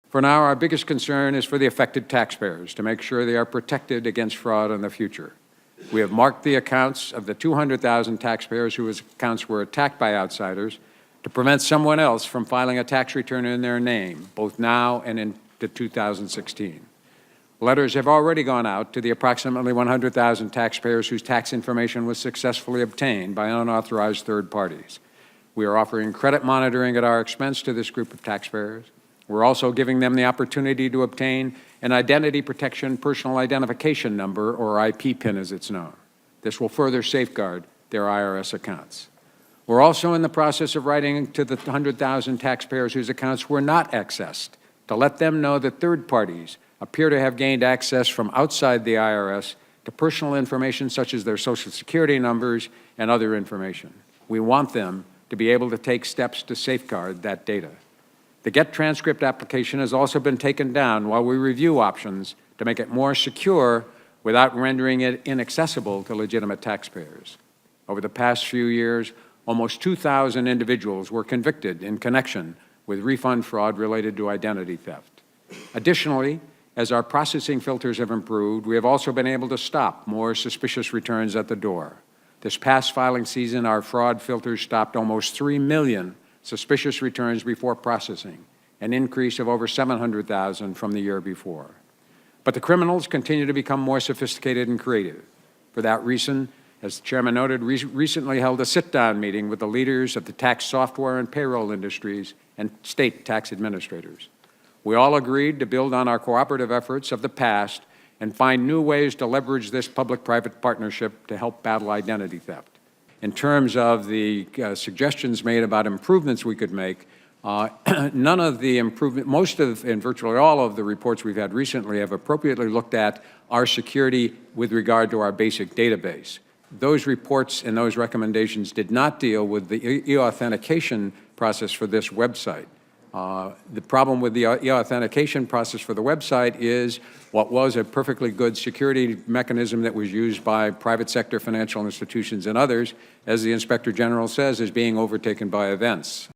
For now, our biggest concern is for the affected taxpayers to make sure they are protected against fraud in the future. We have marked the accounts of the 200,000 taxpayers whose accounts were attacked by outsiders to prevent someone else from filing a tax return in their name, both now and into 2016. Letters have already gone out to the approximately 100,000 taxpayers whose tax information was successfully obtained by unauthorized third parties. We are offering credit monitoring at our expense to this group of taxpayers. We're also giving them the opportunity to obtain an Identity Protection Personal Identification Number, or IP PIN as it's known. This will further safeguard their IRS accounts. We're also in the process of writing to the 100,000 taxpayers whose accounts were not accessed to let them know that third parties appear to have gained access from outside the IRS to personal information such as their Social Security numbers and other information. We want them to be able to take steps to safeguard that data. The Get Transcript application has also been taken down while we review options to make it more secure without rendering it inaccessible to legitimate taxpayers. Over the past few years, almost 2,000 individuals were convicted in connection with refund fraud related to identity theft. Additionally, as our processing filters have improved, we have also been able to stop more suspicious returns at the door. This past filing season, our fraud filters stopped almost 3 million suspicious returns before processing, an increase of over 700,000 from the year before. But the criminals continue to become more sophisticated and creative. For that reason, as the Chairman noted, recently held a sit-down meeting with the leaders of the tax software and payroll industries and state tax administrators. We all agreed to build on our cooperative efforts of the past and find new ways to leverage this public-private partnership to help battle identity theft. In terms of the suggestions made about improvements we could make, none of the most of and virtually all of the reports we've had recently have appropriately looked at our security with regard to our basic database. Those reports and those recommendations did not deal with the e-authentication process for this website. The problem with the e-authentication process for the website is what was a perfectly good security mechanism that was used by private sector financial institutions and others, as the Inspector General says, is being overtaken by events.